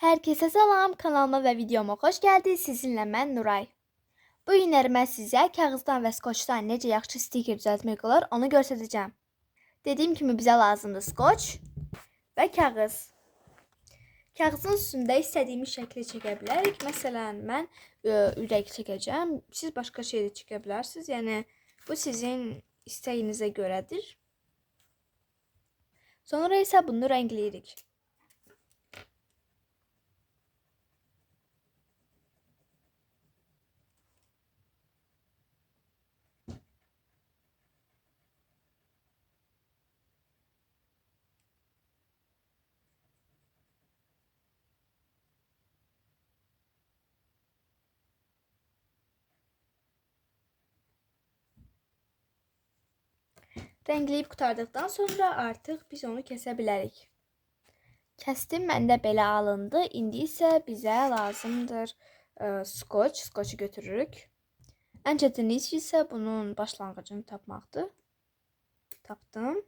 Herkese salam, kanalıma və videoma xoş gəldiniz. Sizinlə mən Nuray. Bu günləri mən sizə kağızdan və skoçdan necə yaxşı stiker düzəltmək olar, onu göstərəcəm. Dediyim kimi bizə lazımdır skoç və kağız. Kağızın üstündə istədiyimiz şəkli çəkə bilərik. Məsələn, mən ürək çəkəcəm. Siz başqa şey də çəkə bilərsiniz. Yəni bu sizin istəyinizə görədir. Sonra isə bunu rəngləyirik. Rəngləyib qurtardıqdan sonra artıq biz onu kəsə bilərik. Kəsdim, məndə belə alındı. İndi isə bizə lazımdır skoç. Skoçu götürürük. Ən çətini isə bunun başlanğıcını tapmaqdır. Tapdım.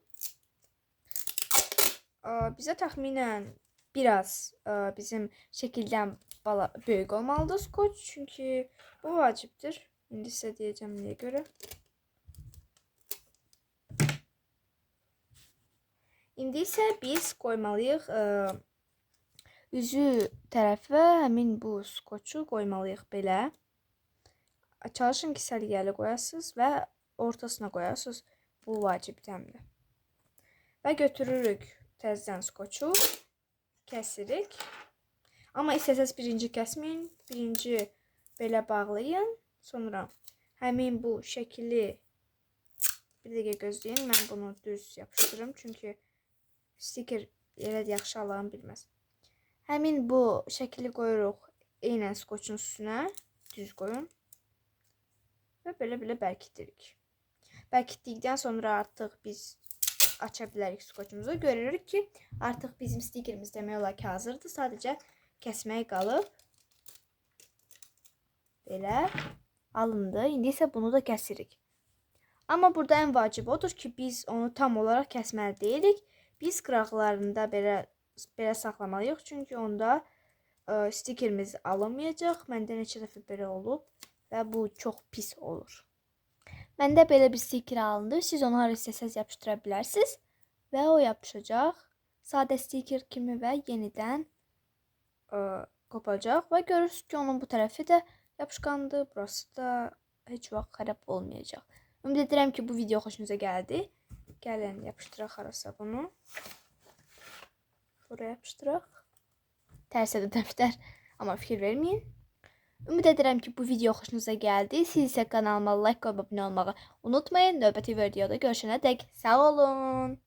Bizə təxminən biraz bizim şəkildən böyük olmalıdır skoç. Çünki bu vacibdir. İndi sizə deyəcəm niyə görə. İndi isə biz qoymalıyıq üzü tərəfə həmin bu skoçu qoymalıyıq belə. Çalışın ki, səliqəli qoyasınız və ortasına qoyasınız. Bu vacibdəndir. Və götürürük təzədən skoçu, kəsirik. Amma istəsəz birinci kəsməyin, birinci belə bağlayın. Sonra həmin bu şəkili bir dəqiqə gözləyin. Mən bunu düz yapışdırırım çünki stiker elə yaxşı alan bilməz. Həmin bu şəkili qoyuruq eynən skoçun üstünə. Düz qoyun. Və belə bərkitirik. Bərkitdikdən sonra artıq biz aça bilərik skoçumuzu. Görürük ki, artıq bizim stikerimiz demək olar ki, hazırdır. Sadəcə kəsmək qalıb. Belə alındı. İndi isə bunu da kəsirik. Amma burada ən vacib odur ki, biz onu tam olaraq kəsməli deyilik. Biz qıraqlarında belə saxlamalıyıq. Çünki onda stikerimiz alınmayacaq. Məndə neçə dəfə belə olub və bu çox pis olur. Məndə belə bir stiker alındı. Siz onu hara istəsəz yapışdıra bilərsiniz və o yapışacaq. Sadə stiker kimi və yenidən qopacaq və görürsünüz ki, onun bu tərəfi də yapışqandır. Burası da heç vaxt xarab olmayacaq. Ümid edirəm ki, bu video xoşunuza gəldi. Gəlin yapışdıraq harasa bunu. Buraya yapışdıraq. Tərsə də dəftər, amma fikir verməyin. Ümid edirəm ki, bu video xoşunuza gəldi. Siz isə kanalıma like qoyub abunə olmağı unutmayın. Növbəti videoda görüşənədək sağ olun.